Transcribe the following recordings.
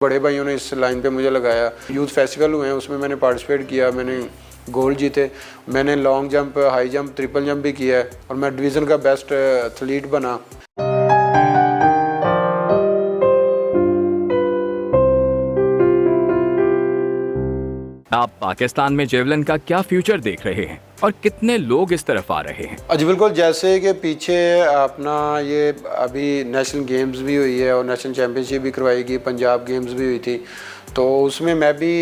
बड़े भाइयों ने इस लाइन पे मुझे लगाया। यूथ फेस्टिवल हुए हैं, उसमें मैंने पार्टिसिपेट किया, मैंने गोल्ड जीते। मैंने long jump, high jump, triple jump भी किया है और मैं डिवीज़न का बेस्ट एथलीट बना। आप पाकिस्तान में जेवलिन का क्या फ्यूचर देख रहे हैं और कितने लोग इस तरफ आ रहे हैं? जी बिल्कुल, जैसे कि पीछे अपना ये अभी नेशनल गेम्स भी हुई है और नेशनल चैम्पियनशिप भी करवाई गई, पंजाब गेम्स भी हुई थी, तो उसमें मैं भी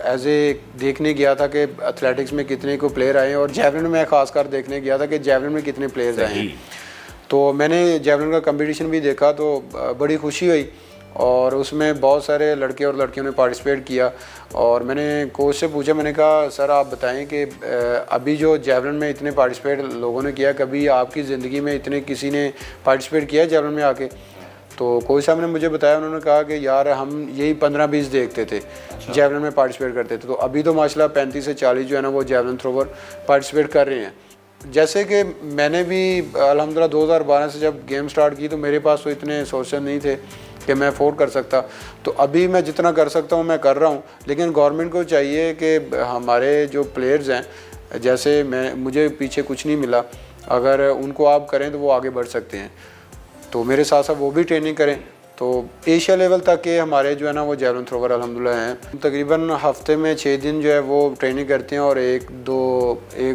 एज ए देखने गया था कि एथलेटिक्स में कितने को प्लेयर आए हैं और जेवलिन में ख़ास कर देखने गया था कि जेवलिन में कितने प्लेयर्स आए हैं। तो मैंने जेवलिन का कंपटीशन भी देखा तो बड़ी खुशी हुई और उसमें बहुत सारे लड़के और लड़कियों ने पार्टिसिपेट किया। और मैंने कोच से पूछा, मैंने कहा सर आप बताएं कि अभी जो जेवलिन में इतने पार्टिसिपेट लोगों ने किया, कभी आपकी ज़िंदगी में इतने किसी ने पार्टिसिपेट किया जेवलिन में आके? तो कोच साहब ने मुझे बताया, उन्होंने कहा कि यार हम यही 15-20 देखते थे जेवलिन में पार्टिसिपेट करते थे, तो अभी तो माशाल्लाह 35 से 40 जो है ना वो जेवलिन थ्रोवर पार्टिसिपेट कर रहे हैं। जैसे कि मैंने भी अल्हम्दुलिल्लाह 2012 से जब गेम स्टार्ट की तो मेरे पास तो इतने सोर्सेज नहीं थे कि मैं अफोर्ड कर सकता, तो अभी मैं जितना कर सकता हूँ मैं कर रहा हूँ। लेकिन गवर्नमेंट को चाहिए कि हमारे जो प्लेयर्स हैं, जैसे मुझे पीछे कुछ नहीं मिला, अगर उनको आप करें तो वो आगे बढ़ सकते हैं, तो मेरे साथ साथ वो भी ट्रेनिंग करें। तो एशिया लेवल तक के हमारे जो है ना वो जेवलिन थ्रोवर अल्हम्दुलिल्लाह हैं। तकरीबन हफ्ते में 6 दिन जो है वो ट्रेनिंग करते हैं और एक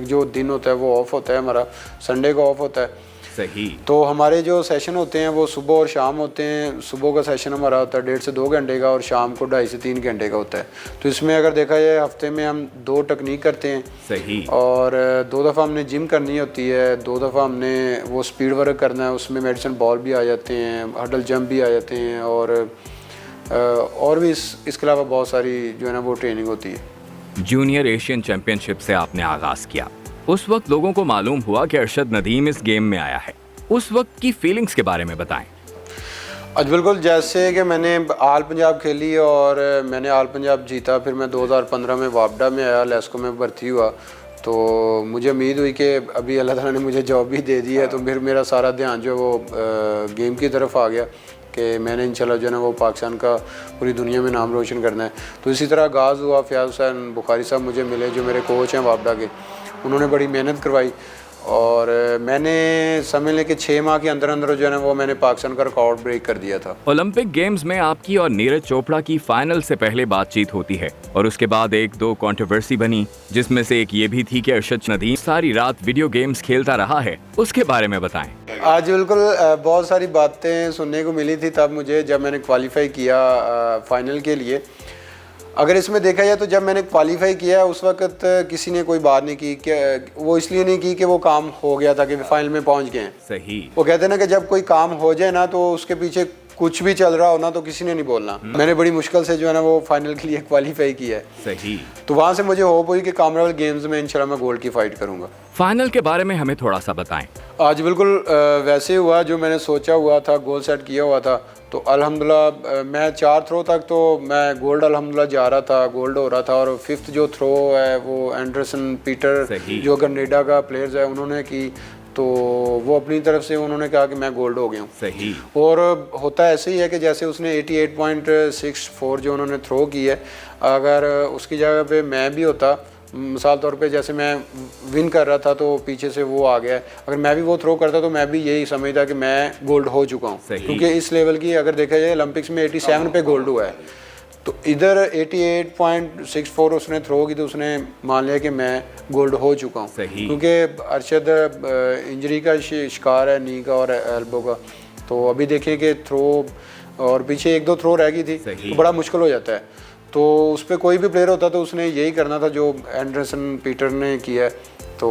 जो दिन होता है वो ऑफ होता है, हमारा संडे को ऑफ होता है। सही। तो हमारे जो सेशन होते हैं वो सुबह और शाम होते हैं। सुबह का सेशन हमारा होता है 1.5 से 2 घंटे का और शाम को 2.5 से 3 घंटे का होता है। तो इसमें अगर देखा जाए हफ्ते में हम 2 टेक्निक करते हैं। सही। और 2 दफ़ा हमने जिम करनी होती है, 2 दफ़ा हमने वो स्पीड वर्क करना है, उसमें मेडिसिन बॉल भी आ जाते हैं, हडल जंप भी आ जाते हैं और भी इसके अलावा बहुत सारी जो है ना वो ट्रेनिंग होती है। जूनियर एशियन चैंपियनशिप से आपने आगाज़ किया, उस वक्त लोगों को मालूम हुआ कि अरशद नदीम इस गेम में आया है, उस वक्त की फीलिंग्स के बारे में बताएं। आज बिल्कुल, जैसे कि मैंने आल पंजाब खेली और मैंने आल पंजाब जीता, फिर मैं 2015 में वापडा में आया, लेस्को में भर्ती हुआ, तो मुझे उम्मीद हुई कि अभी अल्लाह ताला ने मुझे जॉब भी दे दी है, तो फिर मेरा सारा ध्यान जो है वो गेम की तरफ आ गया कि मैंने इंशाल्लाह जो है ना वो पाकिस्तान का पूरी दुनिया में नाम रोशन करना है। तो इसी तरह आगाज़ हुआ। फ़याज़ हुसैन बुखारी साहब मुझे मिले, जो मेरे कोच हैं वापडा के, उन्होंने बड़ी मेहनत करवाई और मैंने समझ लें कि 6 माह के अंदर अंदर जो है ना वो मैंने पाकिस्तान का रिकॉर्ड ब्रेक कर दिया था। ओलंपिक गेम्स में आपकी और नीरज चोपड़ा की फाइनल से पहले बातचीत होती है और उसके बाद 1-2 कंट्रोवर्सी बनी, जिसमें से एक ये भी थी कि अरशद नदीम सारी रात वीडियो गेम्स खेलता रहा है, उसके बारे में बताएं। आज बिल्कुल बहुत सारी बातें सुनने को मिली थी तब मुझे, जब मैंने क्वालिफाई किया फाइनल के लिए। अगर इसमें देखा जाए तो जब मैंने क्वालिफाई किया उस वक्त किसी ने कोई बात नहीं की, कि वो इसलिए नहीं की कि वो काम हो गया था कि फाइनल में पहुंच गए हैं। सही। वो कहते हैं ना कि जब कोई काम हो जाए ना तो उसके पीछे कुछ भी चल रहा हो ना तो किसी ने नहीं बोलना। मैंने बड़ी मुश्किल से जो है ना वो फाइनल के लिए क्वालिफाई किया है। सही। तो वहाँ से मुझे होप हुई कि कॉमनवेल्थ गेम्स में इंशाल्लाह मैं गोल्ड की फाइट करूँगा। फाइनल के बारे में हमें थोड़ा सा बताएं। आज बिल्कुल वैसे हुआ जो मैंने सोचा हुआ था, गोल सेट किया हुआ था। तो अल्हम्दुलिल्लाह मैं 4 थ्रो तक तो मैं गोल्ड अल्हम्दुलिल्लाह जा रहा था, गोल्ड हो रहा था। और 5th जो थ्रो है वो एंडरसन पीटर जो कनाडा का प्लेयर्स है उन्होंने की, तो वो अपनी तरफ से उन्होंने कहा कि मैं गोल्ड हो गया हूँ। सही। और होता ऐसे ही है कि जैसे उसने 88.64 जो उन्होंने थ्रो की है, अगर उसकी जगह पे मैं भी होता, मिसाल तौर पे जैसे मैं विन कर रहा था तो पीछे से वो आ गया, अगर मैं भी वो थ्रो करता तो मैं भी यही समझता कि मैं गोल्ड हो चुका हूँ, क्योंकि इस लेवल की अगर देखा जाए ओलंपिक्स में 87 पे गोल्ड हुआ है। तो इधर 88.64 उसने थ्रो की तो उसने मान लिया कि मैं गोल्ड हो चुका हूँ, क्योंकि अरशद इंजरी का शिकार है, नी का और एल्बो का। तो अभी देखिए कि थ्रो और पीछे 1-2 थ्रो रह गई थी तो बड़ा मुश्किल हो जाता है। तो उस पर कोई भी प्लेयर होता तो उसने यही करना था जो एंडरसन पीटर ने किया है। तो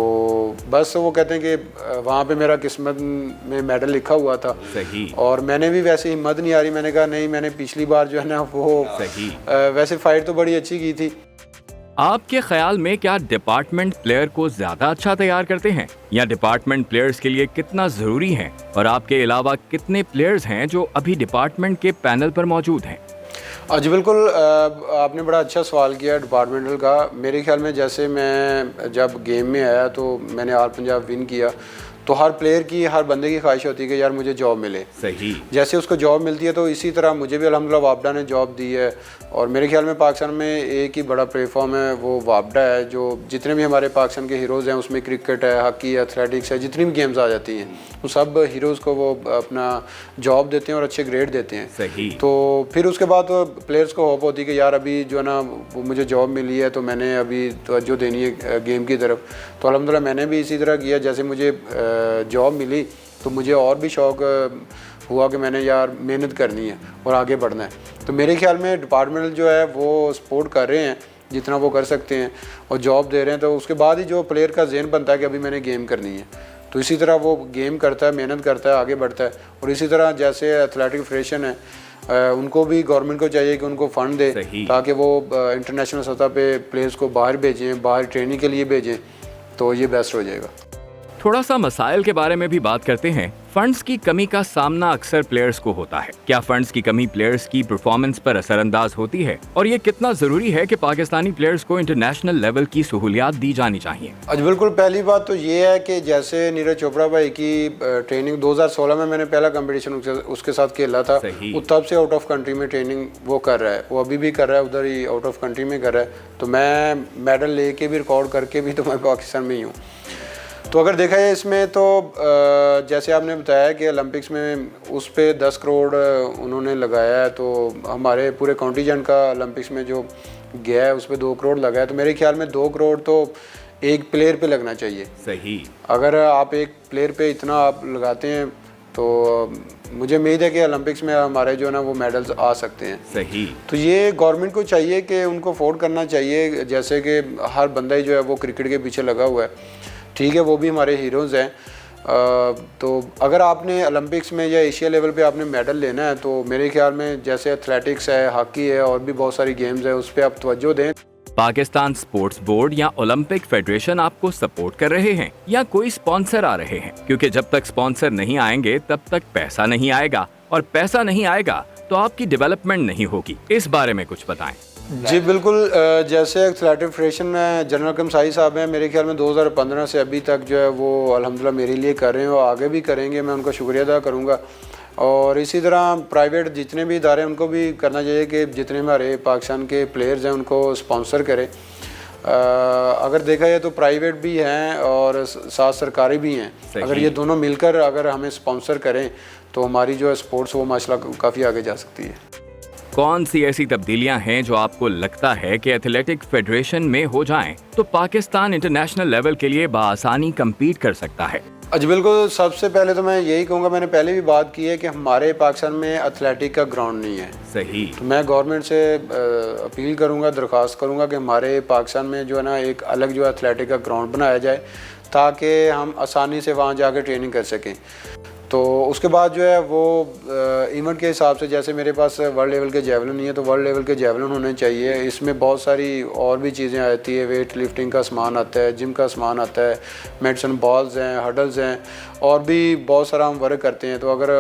बस वो कहते हैं कि वहाँ पे मेरा किस्मत में मेडल लिखा हुआ था। सही। और मैंने भी वैसे हिम्मत नहीं आ रही, मैंने कहा नहीं, मैंने पिछली बार जो है ना वो वैसे फाइट तो बड़ी अच्छी की थी। आपके ख्याल में क्या डिपार्टमेंट प्लेयर को ज्यादा अच्छा तैयार करते हैं, या डिपार्टमेंट प्लेयर्स के लिए कितना जरूरी है, और आपके अलावा कितने प्लेयर्स हैं जो अभी डिपार्टमेंट के पैनल पर मौजूद हैं? जी बिल्कुल, आपने बड़ा अच्छा सवाल किया डिपार्टमेंटल का। मेरे ख्याल में जैसे मैं जब गेम में आया तो मैंने आल पंजाब विन किया, तो हर प्लेयर की, हर बंदे की ख्वाहिश होती है कि यार मुझे जॉब मिले। सही। जैसे उसको जॉब मिलती है तो इसी तरह मुझे भी अल्हम्दुलिल्लाह वापडा ने जॉब दी है। और मेरे ख्याल में पाकिस्तान में एक ही बड़ा प्लेटफॉर्म है, वो वापडा है, जो जितने भी हमारे पाकिस्तान के हीरोज़ हैं उसमें क्रिकेट है, हॉकी है, एथलेटिक्स है, जितनी भी गेम्स आ जाती हैं वो सब हीरोज़ को वो अपना जॉब देते हैं और अच्छे ग्रेड देते हैं। सही। तो फिर उसके बाद प्लेयर्स को होप होती है कि यार अभी जो है ना वो मुझे जॉब मिली है तो मैंने अभी तवज्जो देनी है गेम की तरफ। तो अल्हम्दुलिल्लाह मैंने भी इसी तरह किया, जैसे मुझे जॉब मिली तो मुझे और भी शौक़ हुआ कि मैंने यार मेहनत करनी है और आगे बढ़ना है। तो मेरे ख्याल में डिपार्टमेंट जो है वो सपोर्ट कर रहे हैं जितना वो कर सकते हैं और जॉब दे रहे हैं। तो उसके बाद ही जो प्लेयर का ज़हन बनता है कि अभी मैंने गेम करनी है, तो इसी तरह वो गेम करता है, मेहनत करता है, आगे बढ़ता है। और इसी तरह जैसे एथलेटिक फेडरेशन है, उनको भी गवर्नमेंट को चाहिए कि उनको फ़ंड दे ताकि वो इंटरनेशनल सतह पे प्लेयर्स को बाहर भेजें, बाहर ट्रेनिंग के लिए भेजें, तो ये बेस्ट हो जाएगा। थोड़ा सा मसाइल के बारे में भी बात करते हैं। फंड्स की कमी का सामना अक्सर प्लेयर्स को होता है। क्या फंड्स की कमी प्लेयर्स की परफॉर्मेंस पर असरअंदाज होती है, और ये कितना जरूरी है कि पाकिस्तानी प्लेयर्स को इंटरनेशनल लेवल की सहूलियात दी जानी चाहिए? अच्छा, बिल्कुल। पहली बात तो ये है कि जैसे नीरज चोपड़ा भाई की ट्रेनिंग 2016 में मैंने पहला कंपटीशन उसके साथ खेला था, वो तब से आउट ऑफ कंट्री में ट्रेनिंग वो कर रहा है, वो अभी भी कर रहा है, उधर ही आउट ऑफ कंट्री में कर रहा है। तो मैं मेडल लेके भी, रिकॉर्ड करके भी तो मैं पाकिस्तान में ही हूँ। तो अगर देखा जाए इसमें तो जैसे आपने बताया कि ओलंपिक्स में उस पे 10 करोड़ उन्होंने लगाया है, तो हमारे पूरे कॉन्टीजेंट का ओलंपिक्स में जो गया है उस पे 2 करोड़ लगा है। तो मेरे ख्याल में 2 करोड़ तो एक प्लेयर पे लगना चाहिए। सही। अगर आप एक प्लेयर पे इतना आप लगाते हैं तो मुझे उम्मीद है कि ओलंपिक्स में हमारे जो है ना वो मेडल्स आ सकते हैं। सही। तो ये गवर्नमेंट को चाहिए कि उनको अफोर्ड करना चाहिए। जैसे कि हर बंदा ही जो है वो क्रिकेट के पीछे लगा हुआ है, ठीक है, वो भी हमारे हीरोज़ हैं। तो अगर आपने ओलंपिक्स में या एशिया लेवल पे आपने मेडल लेना है तो मेरे ख्याल में जैसे एथलेटिक्स है, हॉकी है, और भी बहुत सारी गेम्स है, उस पर आप तवज्जो दें। पाकिस्तान स्पोर्ट्स बोर्ड या ओलंपिक फेडरेशन आपको सपोर्ट कर रहे हैं या कोई स्पॉन्सर आ रहे हैं? क्योंकि जब तक स्पॉन्सर नहीं आएंगे तब तक पैसा नहीं आएगा, और पैसा नहीं आएगा तो आपकी डेवलपमेंट नहीं होगी। इस बारे में कुछ बताएं। जी बिल्कुल। जैसे एथलेटिक फेडरेशन में जनरल कमसाई साहब हैं, मेरे ख्याल में 2015 से अभी तक जो है वो अल्हम्दुलिल्लाह मेरे लिए कर रहे हैं और आगे भी करेंगे, मैं उनका शुक्रिया अदा करूँगा। और इसी तरह प्राइवेट जितने भी इदारे हैं उनको भी करना चाहिए कि जितने हमारे पाकिस्तान के प्लेयर्स हैं उनको स्पॉन्सर करें। अगर देखा जाए तो प्राइवेट भी हैं और साथ सरकारी भी हैं। अगर ये दोनों मिलकर अगर हमें स्पॉन्सर करें तो हमारी जो है स्पोर्ट्स वो माशाल्लाह काफ़ी आगे जा सकती है। कौन सी ऐसी तब्दीलियां हैं जो आपको लगता है कि एथलेटिक फेडरेशन में हो जाएं तो पाकिस्तान इंटरनेशनल लेवल के लिए बआसानी कम्पीट कर सकता है? अच्छा, बिल्कुल। सबसे पहले तो मैं यही कहूँगा, मैंने पहले भी बात की है कि हमारे पाकिस्तान में एथलेटिक का ग्राउंड नहीं है। सही। तो मैं गवर्नमेंट से अपील करूँगा, दरख्वास्त करूँगा कि हमारे पाकिस्तान में जो है ना एक अलग जो एथलेटिक का ग्राउंड बनाया जाए ताकि हम आसानी से वहाँ जाकर ट्रेनिंग कर सकें। तो उसके बाद जो है वो इवेंट के हिसाब से, जैसे मेरे पास वर्ल्ड लेवल के जेवलिन नहीं है तो वर्ल्ड लेवल के जेवलिन होने चाहिए। इसमें बहुत सारी और भी चीज़ें आती है, वेट लिफ्टिंग का सामान आता है, जिम का सामान आता है, मेडिसिन बॉल्स हैं, हडल्स हैं, और भी बहुत सारा हम वर्क करते हैं। तो अगर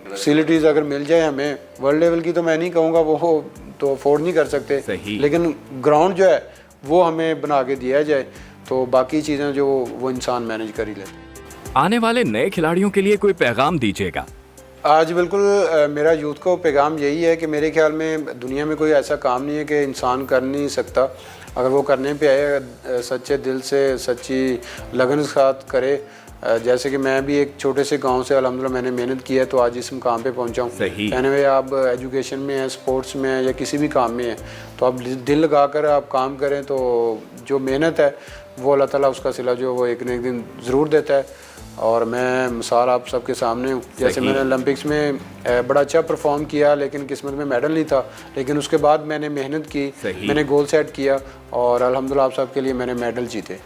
फैसिलिटीज़ अगर मिल जाए हमें वर्ल्ड लेवल की, तो मैं नहीं कहूँगा वो तो अफोर्ड नहीं कर सकते, लेकिन ग्राउंड जो है वो हमें बना के दिया जाए तो बाकी चीज़ें जो वो इंसान मैनेज कर ही लेते। आने वाले नए खिलाड़ियों के लिए कोई पैगाम दीजिएगा? आज बिल्कुल मेरा यूथ को पैगाम यही है कि मेरे ख्याल में दुनिया में कोई ऐसा काम नहीं है कि इंसान कर नहीं सकता। अगर वो करने पे आए, सच्चे दिल से, सच्ची लगन के साथ करे। जैसे कि मैं भी एक छोटे से गांव से अल्हम्दुलिल्लाह मैंने मेहनत की है तो आज इस मुकाम पे पहुंचा हूँ। एनीवे, आप एजुकेशन में हैं, स्पोर्ट्स में हैं या किसी भी काम में हैं, तो आप दिल लगा कर आप काम करें तो जो मेहनत है वो अल्लाह ताला उसका सिला जो वो एक न एक दिन ज़रूर देता है। और मैं मिसाल आप सबके सामने हूँ, जैसे मैंने ओलंपिक्स में बड़ा अच्छा परफॉर्म किया लेकिन किस्मत में मेडल नहीं था, लेकिन उसके बाद मैंने मेहनत की, मैंने गोल सेट किया और अल्हम्दुलिल्लाह आप सबके लिए मैंने मेडल जीते।